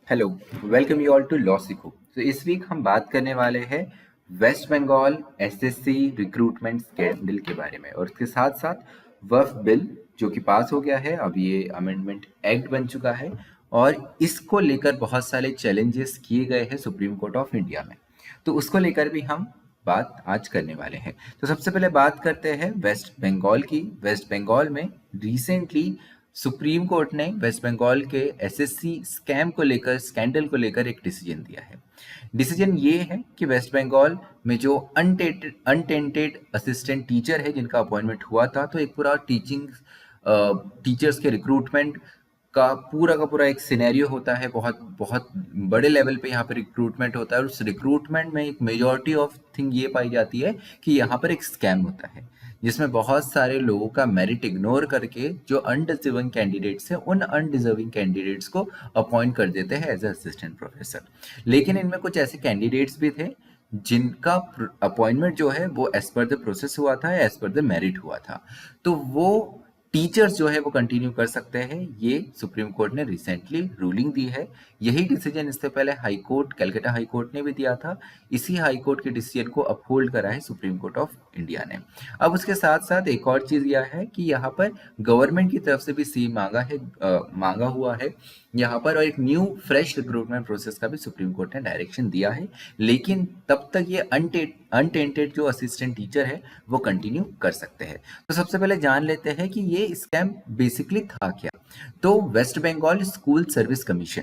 Hello, welcome you all to law सीखो। तो इस वीक हम बात करने वाले हैं West Bengal SSC recruitment scandal के बारे में और उसके साथ साथ वक्फ बिल जो कि पास हो गया है। अब ये अमेंडमेंट एक्ट बन चुका है और इसको लेकर बहुत सारे चैलेंजेस किए गए हैं सुप्रीम कोर्ट ऑफ इंडिया में। तो उसको लेकर भी हम बात आज करने वाले हैं। तो सबसे पहले बात करते हैं वेस्ट बंगाल की। वेस्ट बंगाल में रिसेंटली सुप्रीम कोर्ट ने वेस्ट बंगाल के एसएससी स्कैम को लेकर स्कैंडल को लेकर एक डिसीजन दिया है। डिसीजन ये है कि वेस्ट बंगाल में जो अनटेंटेड असिस्टेंट टीचर है जिनका अपॉइंटमेंट हुआ था, तो एक पूरा टीचर्स के रिक्रूटमेंट का पूरा एक सिनेरियो होता है। बहुत बहुत बड़े लेवल पे यहाँ पे रिक्रूटमेंट होता है और उस रिक्रूटमेंट में एक मेजॉरिटी ऑफ थिंग ये पाई जाती है कि यहाँ पर एक स्कैम होता है जिसमें बहुत सारे लोगों का मेरिट इग्नोर करके जो अनडिजर्विंग कैंडिडेट्स हैं उन अनडिजर्विंग कैंडिडेट्स को अपॉइंट कर देते हैं एज असिस्टेंट प्रोफेसर। लेकिन इनमें कुछ ऐसे कैंडिडेट्स भी थे जिनका अपॉइंटमेंट जो है वो एज पर द प्रोसेस हुआ था, एज पर द मेरिट हुआ था। तो वो टीचर्स जो है वो कंटिन्यू कर सकते हैं। ये सुप्रीम कोर्ट ने रिसेंटली रूलिंग दी है। यही डिसीजन इससे पहले high court, Calcutta high court ने भी दिया था। इसी हाई कोर्ट के डिसीजन को अपहोल्ड करा है सुप्रीम कोर्ट ऑफ इंडिया ने। अब उसके साथ साथ एक और चीज यह है कि यहाँ पर गवर्नमेंट की तरफ से भी सी मांगा हुआ है यहाँ पर, और एक न्यू फ्रेश रिक्रूटमेंट प्रोसेस का भी सुप्रीम कोर्ट ने डायरेक्शन दिया है। लेकिन तब तक ये अनटेंटेड जो असिस्टेंट टीचर है वो कंटिन्यू कर सकते हैं। तो सबसे पहले जान लेते हैं कि ये स्कैम बेसिकली था क्या। तो West Bengal school service commission,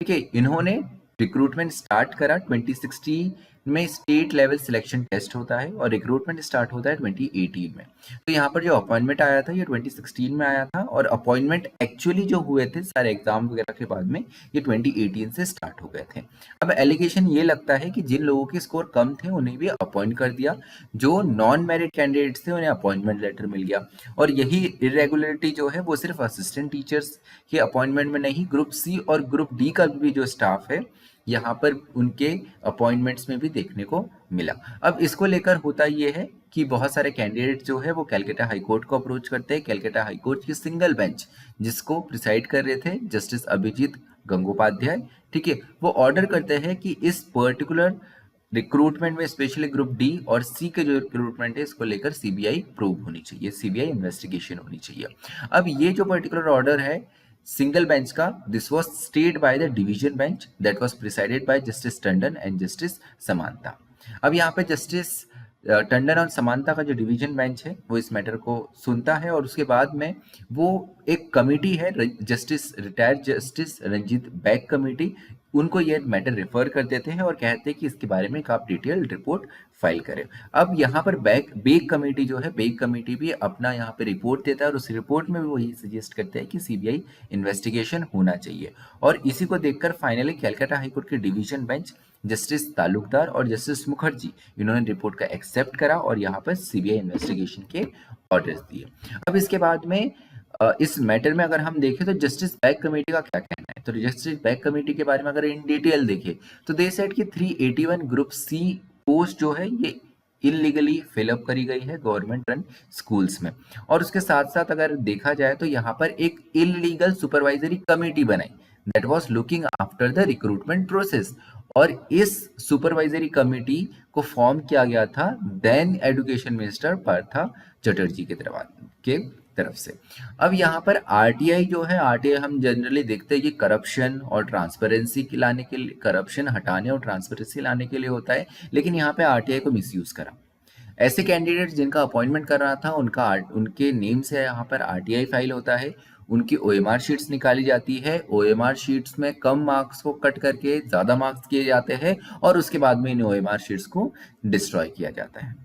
ठीक है, इन्होंने रिक्रूटमेंट स्टार्ट करा 2016 में। स्टेट लेवल सिलेक्शन टेस्ट होता है और रिक्रूटमेंट स्टार्ट होता है 2018 में। तो यहाँ पर जो अपॉइंटमेंट आया था ये 2016 में आया था और अपॉइंटमेंट एक्चुअली जो हुए थे सारे एग्जाम वगैरह के बाद में ये 2018 से स्टार्ट हो गए थे। अब एलिगेशन ये लगता है कि जिन लोगों के स्कोर कम थे उन्हें भी अपॉइंट कर दिया, जो नॉन मेरिट कैंडिडेट्स थे उन्हें अपॉइंटमेंट लेटर मिल गया। और यही इरेगुलरिटी जो है वो सिर्फ असिस्टेंट टीचर्स के अपॉइंटमेंट में नहीं, ग्रुप सी और ग्रुप डी का भी जो स्टाफ है यहाँ पर उनके अपॉइंटमेंट्स में भी देखने को मिला। अब इसको लेकर होता ये है कि बहुत सारे कैंडिडेट जो है वो कलकत्ता हाई कोर्ट को अप्रोच करते हैं। कलकत्ता हाई कोर्ट की सिंगल बेंच जिसको प्रिसाइड कर रहे थे जस्टिस अभिजीत गंगोपाध्याय, ठीक है, वो ऑर्डर करते हैं कि इस पर्टिकुलर रिक्रूटमेंट में स्पेशली ग्रुप डी और सी के जो रिक्रूटमेंट है इसको लेकर सीबीआई प्रूव होनी चाहिए, सीबीआई इन्वेस्टिगेशन होनी चाहिए। अब ये जो पर्टिकुलर ऑर्डर है सिंगल बेंच का, this was stayed by the division bench that was presided by justice Tandon and justice Samanta. अब यहाँ पे जस्टिस टंडन और समांता का जो डिवीजन बेंच है वो इस मैटर को सुनता है और उसके बाद में वो एक कमेटी है justice retired justice Ranjit Bag committee, उनको ये मैटर रेफर कर देते हैं और कहते हैं कि इसके बारे में आप डिटेल रिपोर्ट फाइल करें। अब यहाँ पर बेग कमेटी जो है, बेग कमेटी भी अपना यहाँ पे रिपोर्ट देता है और उस रिपोर्ट में भी वही सजेस्ट करते हैं कि सीबीआई इन्वेस्टिगेशन होना चाहिए। और इसी को देखकर फाइनली कलकत्ता हाईकोर्ट के डिवीजन बेंच जस्टिस तालुकदार और जस्टिस मुखर्जी इन्होंने रिपोर्ट का एक्सेप्ट करा और यहाँ पर सीबीआई इन्वेस्टिगेशन के ऑर्डर्स दिए। अब इसके बाद में इस मैटर में अगर हम देखें तो जस्टिस बैग कमेटी का क्या कहना है। तो जस्टिस बैग कमेटी के बारे में अगर इन डिटेल देखें तो दे सेड कि 381 ग्रुप सी पोस्ट जो है ये इलीगली फिलअप करी गई है गवर्नमेंट रन स्कूल्स में। और उसके साथ साथ अगर देखा जाए तो यहाँ पर एक इलीगल सुपरवाइजरी कमेटी बनाई that was looking after the recruitment process, और इस सुपरवाइजरी कमेटी को फॉर्म किया गया था then education minister Partha Chatterjee के तरफ से। अब यहाँ पर आरटीआई जो है, आरटीआई हम जनरली देखते हैं कि करप्शन और ट्रांसपेरेंसी लाने के लिए, करप्शन हटाने और ट्रांसपेरेंसी लाने के लिए होता है, लेकिन यहाँ पे आरटीआई को मिसयूज करा। ऐसे कैंडिडेट जिनका अपॉइंटमेंट कर रहा था उनके नेम से यहाँ पर आरटीआई फाइल होता है, उनकी ओएमआर शीट्स निकाली जाती है, ओएमआर शीट्स में कम मार्क्स को कट करके ज़्यादा मार्क्स किए जाते हैं और उसके बाद में इन ओएमआर शीट्स को डिस्ट्रॉय किया जाता है।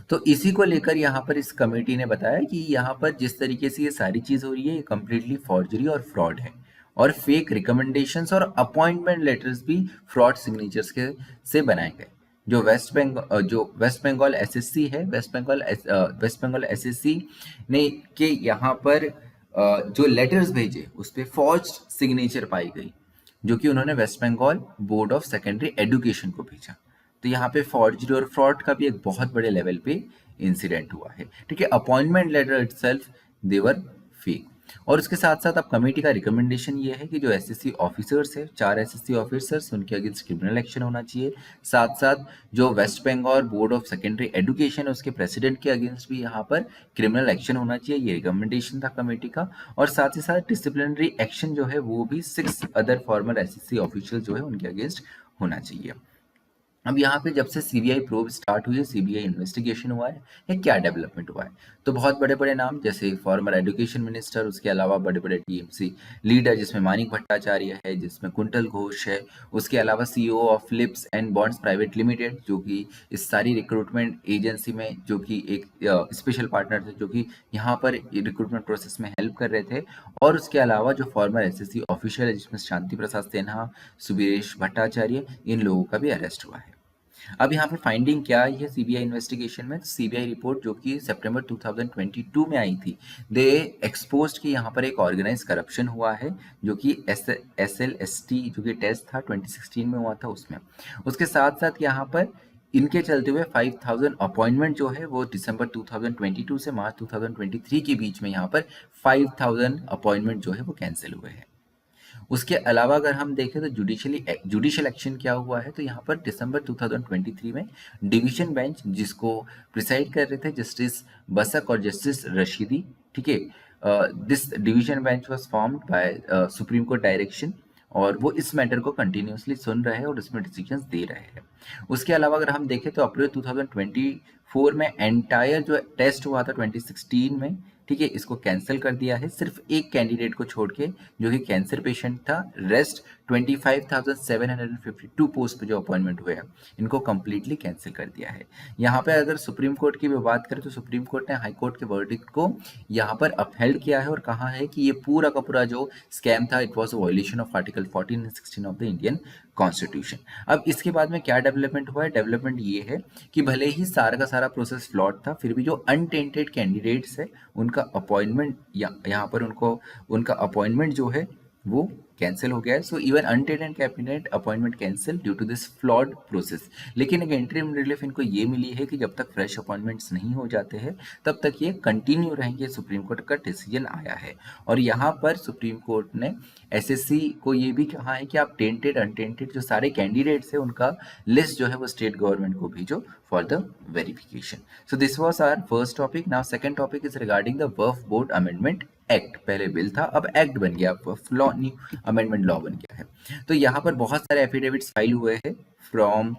तो इसी को लेकर यहाँ पर इस कमेटी ने बताया कि यहाँ पर जिस तरीके से ये सारी चीज़ हो रही है ये कम्प्लीटली फॉर्जरी और फ्रॉड है, और फेक रिकमेंडेशंस और अपॉइंटमेंट लेटर्स भी फ्रॉड सिग्नेचर्स के से बनाए गए। जो वेस्ट बंगाल एसएससी है, वेस्ट बंगाल एसएससी ने के यहाँ पर जो लेटर्स भेजे उस पर फॉर्ज्ड सिग्नेचर पाई गई, जो कि उन्होंने West Bengal board of secondary education को भेजा। तो यहाँ पे फॉर्जरी और फ्रॉड का भी एक बहुत बड़े लेवल पे इंसिडेंट हुआ है, ठीक है। अपॉइंटमेंट लेटर इटसेल्फ दे वर फेक। और उसके साथ साथ अब कमेटी का रिकमेंडेशन ये है कि जो एसएससी ऑफिसर्स है, 4 एसएससी ऑफिसर्स, उनके अगेंस्ट क्रिमिनल एक्शन होना चाहिए। साथ साथ जो West Bengal board of secondary education है उसके प्रेसिडेंट के अगेंस्ट भी यहाँ पर क्रिमिनल एक्शन होना चाहिए, ये रिकमेंडेशन था कमेटी का। और साथ ही साथ डिसिप्लिनरी एक्शन जो है वो भी 6 अदर फॉर्मर एसएससी ऑफिशियल जो है उनके अगेंस्ट होना चाहिए। अब यहाँ पे जब से सीबीआई प्रोब स्टार्ट हुई है, सीबीआई इन्वेस्टिगेशन हुआ है, ये क्या डेवलपमेंट हुआ है? तो बहुत बड़े बड़े नाम जैसे फॉर्मर एजुकेशन मिनिस्टर, उसके अलावा बड़े बड़े टीएमसी लीडर जिसमें मानिक भट्टाचार्य है, जिसमें कुंतल घोष है, उसके अलावा CEO of Philips and bonds private limited जो कि इस सारी रिक्रूटमेंट एजेंसी में जो कि एक स्पेशल पार्टनर थे, जो कि यहाँ पर रिक्रूटमेंट प्रोसेस में हेल्प कर रहे थे। और उसके अलावा जो फॉर्मर एसएससी ऑफिशियल है जिसमें शांति प्रसाद सिन्हा, सुबीरेश भट्टाचार्य, इन लोगों का भी अरेस्ट हुआ है। अब यहाँ पे फाइंडिंग क्या आई है सीबीआई इन्वेस्टिगेशन में? सीबीआई रिपोर्ट जो कि सितंबर 2022 में आई थी, दे एक्सपोज्ड कि यहाँ पर एक ऑर्गेनाइज करप्शन हुआ है जो कि SLST जो कि टेस्ट था 2016 में हुआ था उसमें। उसके साथ साथ यहाँ पर इनके चलते हुए 5000 अपॉइंटमेंट जो है वो दिसंबर 2022 से मार्च 2023 के बीच में यहाँ पर 5000 अपॉइंटमेंट जो है वो कैंसिल हुए हैं। उसके अलावा अगर हम देखें तो जुडिशियल एक्शन क्या हुआ है, तो यहाँ पर दिसंबर 2023 में डिवीजन बेंच जिसको प्रिसाइड कर रहे थे जस्टिस बसक और जस्टिस रशीदी, ठीक है, this division bench was formed by supreme court direction, और वो इस मैटर को कंटिन्यूसली सुन रहे हैं और इसमें डिसीजंस दे रहे हैं। उसके अलावा अगर हम देखें तो अप्रैल 2024 में एंटायर जो टेस्ट हुआ था 2016 में, ठीक है, इसको कैंसिल कर दिया है, सिर्फ एक कैंडिडेट को छोड़ के जो कि कैंसर पेशेंट था। रेस्ट 25,752 पोस्ट पे जो अपॉइंटमेंट हुए हैं इनको कंप्लीटली कैंसिल कर दिया है। यहाँ पे अगर सुप्रीम कोर्ट की भी बात करें तो सुप्रीम कोर्ट ने हाई कोर्ट के वर्डिक्ट को यहाँ पर अपहेल्ड किया है और कहा है कि ये पूरा का पूरा जो स्कैम था it was a violation of article 14 and 16 of the Indian constitution. अब इसके बाद में क्या डेवलपमेंट हुआ है? डेवलपमेंट ये है कि भले ही सारा का सारा प्रोसेस फ्लॉड था, फिर भी जो अनटेंटेड कैंडिडेट्स है उनका अपॉइंटमेंट यहाँ पर उनका अपॉइंटमेंट जो है वो कैंसिल हो गया है। So even untainted cabinet appointment cancel due to this flawed process. लेकिन एक इंटरिम रिलीफ इनको ये मिली है कि जब तक फ्रेश अपॉइंटमेंट्स नहीं हो जाते हैं तब तक ये कंटिन्यू रहेंगे, सुप्रीम कोर्ट का डिसीजन आया है। और यहाँ पर सुप्रीम कोर्ट ने एसएससी को ये भी कहा है कि आप टेंटेड अनटेंटेड जो सारे कैंडिडेट्स हैं उनका लिस्ट जो है वो स्टेट गवर्नमेंट को भेजो for the verification. So this was our first topic. Now second topic is regarding the Waqf board amendment act. पहले बिल था, अब एक्ट बन गया, लॉ, न्यू अमेंडमेंट लॉ बन गया है। तो यहाँ पर बहुत सारे एफिडेविट्स फाइल हुए हैं from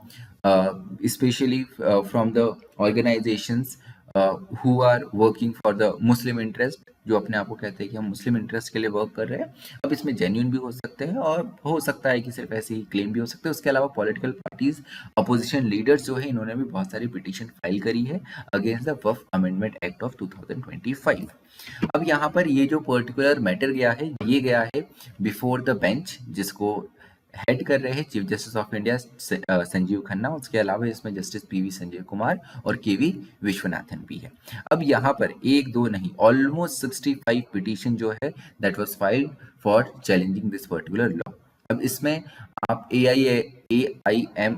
specially from the organisations who are working for the Muslim interest, जो अपने आप को कहते हैं कि हम मुस्लिम इंटरेस्ट के लिए वर्क कर रहे हैं। अब इसमें जेन्युइन भी हो सकते हैं और हो सकता है कि सिर्फ ऐसे ही क्लेम भी हो सकते हैं। उसके अलावा पॉलिटिकल पार्टीज, अपोजिशन लीडर्स जो है इन्होंने भी बहुत सारी पिटीशन फाइल करी है against the Waqf amendment act of 2025। अब यहाँ पर ये जो पर्टिकुलर मैटर गया है ये गया है बिफोर द बेंच, जिसको हेड कर रहे हैं chief justice of India Sanjeev Khanna. उसके अलावा इसमें जस्टिस पीवी संजय कुमार और केवी विश्वनाथन भी है। अब यहाँ पर एक दो नहीं, ऑलमोस्ट 65 पिटीशन जो है that was filed for challenging this particular law. अब इसमें आप AIMIM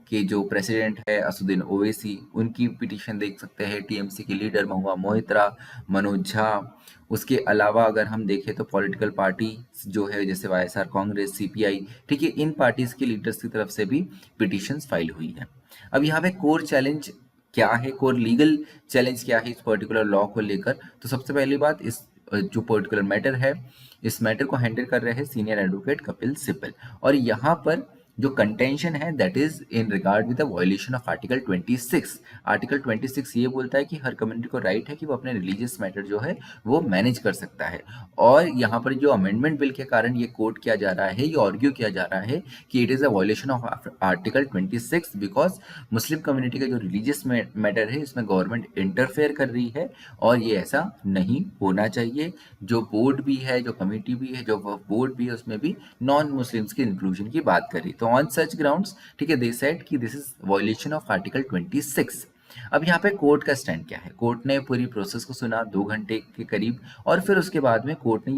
के जो प्रेसिडेंट है असुद्दीन ओवैसी, उनकी पिटीशन देख सकते हैं, टीएमसी के लीडर महुआ मोहित्रा, मनोज झा। उसके अलावा अगर हम देखें तो पॉलिटिकल पार्टी जो है जैसे वाईएसआर कांग्रेस, सीपीआई, ठीक है, इन पार्टीज के लीडर्स की तरफ से भी पिटीशंस फाइल हुई है। अब यहाँ पे कोर चैलेंज क्या है, कोर लीगल चैलेंज क्या है इस पर्टिकुलर लॉ को लेकर? तो सबसे पहली बात, इस जो पर्टिकुलर मैटर है इस मैटर को हैंडल कर रहे हैं सीनियर एडवोकेट कपिल सिब्बल। और यहाँ पर जो कंटेंशन है that is in regard with the violation of article 26। Article 26 ये बोलता है कि हर कम्युनिटी को राइट है कि वो अपने रिलीजियस मैटर जो है वो मैनेज कर सकता है। और यहाँ पर जो अमेंडमेंट बिल के कारण ये कोट किया जा रहा है, ये आर्ग्यू किया जा रहा है कि it is a violation of article 26 because Muslim community का जो रिलीजियस मैटर है इसमें गवर्नमेंट इंटरफेयर कर रही है और ये ऐसा नहीं होना चाहिए। जो बोर्ड भी है, जो कमेटी भी है, जो बोर्ड भी है, उसमें भी नॉन मुस्लिम्स के इंक्लूजन की बात करी। तो ऑन सच ग्राउंड्स, ठीक है, दे सेड कि this is violation of article 26। अब यहाँ पे कोर्ट का स्टैंड क्या है? कोर्ट ने पूरी प्रोसेस को सुना 2 घंटे के करीब, और फिर उसके बाद में कोर्ट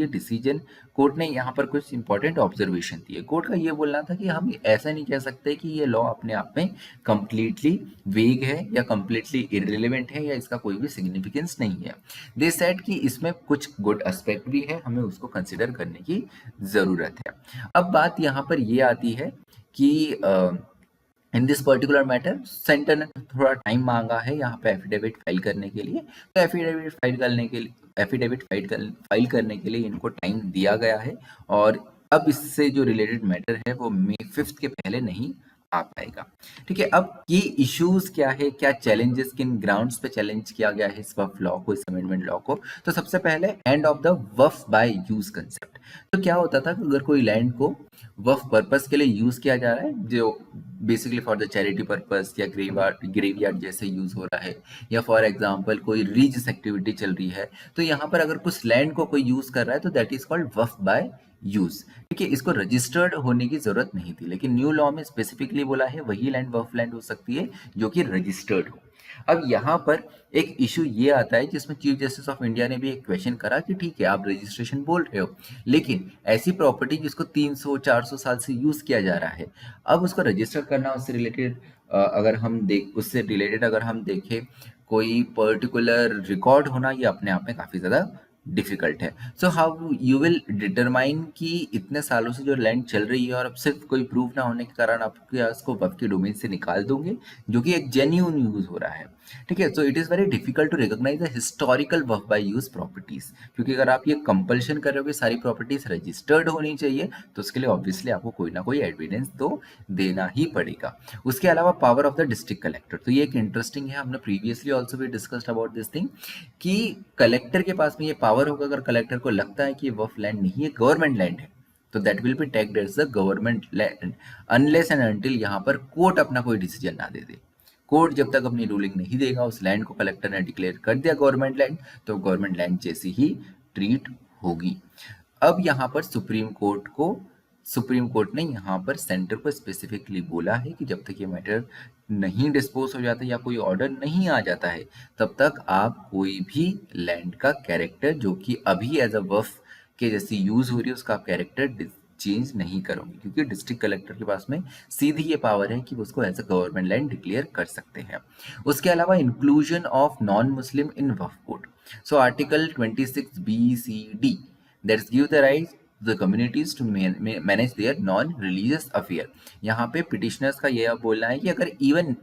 ने यहाँ पर कुछ इंपॉर्टेंट ऑब्जर्वेशन दिए। कोर्ट का ये बोलना था कि हम ऐसा नहीं कह सकते कि ये लॉ अपने आप में कंप्लीटली वेग है या कंप्लीटली इररिलेवेंट है या इसका कोई भी सिग्निफिकेंस नहीं है। दे सेड कि इसमें कुछ गुड एस्पेक्ट भी है, हमें उसको कंसिडर करने की ज़रूरत है। अब बात यहाँ पर ये आती है कि in this particular matter centre ने थोड़ा टाइम मांगा है यहाँ पे एफिडेविट फाइल करने के लिए। तो एफिडेविट फाइल करने के लिए इनको टाइम दिया गया है, और अब इससे जो रिलेटेड मैटर है वो May 5 के पहले नहीं आ पाएगा। ठीक है, अब ये इश्यूज क्या है, क्या चैलेंजेस, किन ग्राउंड्स पे चैलेंज किया गया है इस वफ लॉ को, इस अमेंडमेंट लॉ को? तो सबसे पहले end of the waqf by use concept. तो क्या होता था कि अगर कोई लैंड को वफ पर्पस के लिए यूज किया जा रहा है, जो basically for the charity purpose या ग्रेवयार्ड जैसे यूज हो रहा है, या फॉर एग्जांपल कोई रिलीजियस एक्टिविटी चल रही है, तो यहाँ पर अगर कुछ लैंड को कोई यूज कर रहा है तो that is called waqf by use. ठीक है, इसको रजिस्टर्ड होने की जरूरत नहीं थी, लेकिन न्यू लॉ में स्पेसिफिकली बोला है वही लैंड वफ लैंड हो सकती है जो कि रजिस्टर्ड हो। अब यहाँ पर एक इशू ये आता है जिसमें चीफ जस्टिस ऑफ इंडिया ने भी एक क्वेश्चन करा कि ठीक है आप रजिस्ट्रेशन बोल रहे हो, लेकिन ऐसी प्रॉपर्टी जिसको 300-400 साल से यूज किया जा रहा है, अब उसको रजिस्टर करना, उससे रिलेटेड अगर हम देखें कोई पर्टिकुलर रिकॉर्ड होना, ये अपने आप में काफी ज्यादा डिफिकल्ट है। So how you will determine कि इतने सालों से जो लैंड चल रही है और अब सिर्फ कोई प्रूफ ना होने के कारण आप क्या उसको वफ के डोमेन से निकाल दोगे, जो कि एक जेन्यून यूज हो रहा है। ठीक है, so it is very difficult to recognise the historical waqf by use properties, क्योंकि अगर आप ये कंपल्शन कर रहे हो कि सारी प्रॉपर्टीज रजिस्टर्ड होनी चाहिए, तो उसके लिए ऑब्वियसली आपको कोई ना कोई एविडेंस तो देना ही पड़ेगा। उसके अलावा power of the district collector, तो ये एक इंटरेस्टिंग है, हमने प्रीवियसली ऑल्सो भी डिस्कस्ड अबाउट दिस थिंग कि कलेक्टर के पास में ये पावर होगा, अगर कलेक्टर को लगता है कि वफ लैंड नहीं है, गवर्नमेंट लैंड है, तो that will be tagged as the government land unless and until यहाँ पर कोर्ट अपना कोई डिसीजन ना दे दे। कोर्ट जब तक अपनी रूलिंग नहीं देगा, उस लैंड को कलेक्टर ने डिक्लेयर कर दिया गवर्नमेंट लैंड, तो गवर्नमेंट लैंड जैसी ही ट्रीट होगी। अब यहाँ पर सुप्रीम कोर्ट ने यहाँ पर सेंटर को स्पेसिफिकली बोला है कि जब तक ये मैटर नहीं डिस्पोज हो जाता या कोई ऑर्डर नहीं आ जाता है, तब तक आप कोई भी लैंड का कैरेक्टर जो कि अभी एज अ वफ के जैसी यूज हो रही है, उसका कैरेक्टर चेंज नहीं करोगे, क्योंकि डिस्ट्रिक्ट कलेक्टर के पास में सीधी ये पावर है कि वो उसको as a government land declare कर सकते हैं। उसके अलावा inclusion of non Muslim in Waqf board, so article 26 BCD that's give the right the communities to manage their non religious affair. यहाँ पे पिटिशनर्स का यह बोलना है कि अगर इवन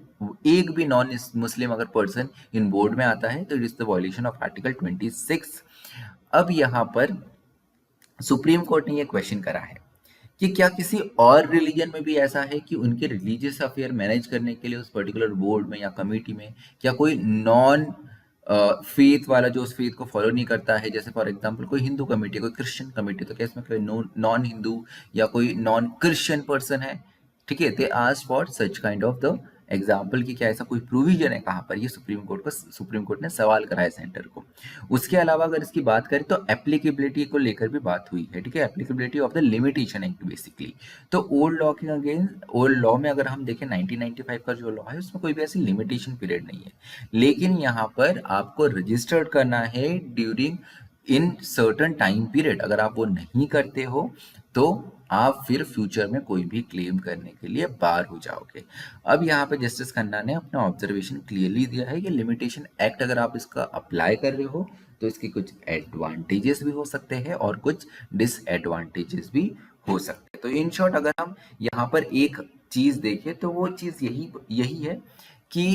एक भी नॉन मुस्लिम अगर पर्सन इन बोर्ड में आता है तो it is the violation of article 26। अब यहाँ पर सुप्रीम कोर्ट ने यह क्वेश्चन करा है कि क्या किसी और रिलीजन में भी ऐसा है कि उनके रिलीजियस अफेयर मैनेज करने के लिए उस पर्टिकुलर बोर्ड में या कमेटी में क्या कोई नॉन फेथ वाला जो उस फेथ को फॉलो नहीं करता है, जैसे फॉर एग्जांपल कोई हिंदू कमेटी, कोई क्रिश्चियन कमेटी, तो क्या इसमें कोई नॉन हिंदू या कोई नॉन क्रिश्चियन पर्सन है? ठीक है, they ask for such kind of the example कि क्या ऐसा कोई प्रोविजन है कहाँ पर, ये सुप्रीम कोर्ट ने सवाल कराया सेंटर को। उसके अलावा अगर इसकी बात करें तो एप्लीकेबिलिटी को लेकर भी बात हुई है। ठीक है, applicability of the limitation act basically. तो ओल्ड लॉ में अगर हम देखें 1995 का जो लॉ है उसमें कोई भी ऐसी लिमिटेशन पीरियड नहीं है, लेकिन यहाँ पर आपको रजिस्टर्ड करना है during in certain time period. अगर आप वो नहीं करते हो तो आप फिर फ्यूचर में कोई भी क्लेम करने के लिए बार हो जाओगे। अब यहाँ पे जस्टिस खन्ना ने अपना ऑब्जर्वेशन क्लियरली दिया है कि लिमिटेशन एक्ट अगर आप इसका अप्लाई कर रहे हो तो इसके कुछ एडवांटेजेस भी हो सकते हैं और कुछ डिसएडवांटेजेस भी हो सकते हैं। तो इन शॉर्ट अगर हम यहाँ पर एक चीज देखें तो वो चीज यही है कि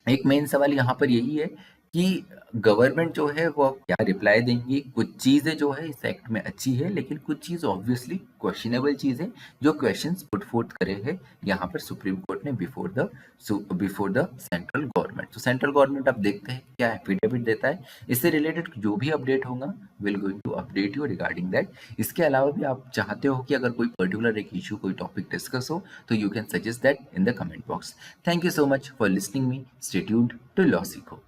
एक मेन सवाल यहाँ पर यही है कि गवर्नमेंट जो है वो क्या रिप्लाई देंगी। कुछ चीजें जो है इस एक्ट में अच्छी है, लेकिन कुछ चीज ऑब्वियसली क्वेश्चनेबल चीज है जो क्वेश्चंस पुट फोर्थ करे हैं यहाँ पर सुप्रीम कोर्ट ने बिफोर द सेंट्रल गवर्नमेंट। तो सेंट्रल गवर्नमेंट अब देखते हैं क्या एफिडेविट देता है, इससे रिलेटेड जो भी अपडेट होगा will going to update you regarding that. इसके अलावा भी आप चाहते हो कि अगर कोई पर्टिकुलर एक इशू कोई टॉपिक डिस्कस हो तो you can suggest that in the comment box. Thank you so much for listening me, stay tuned to law सीखो।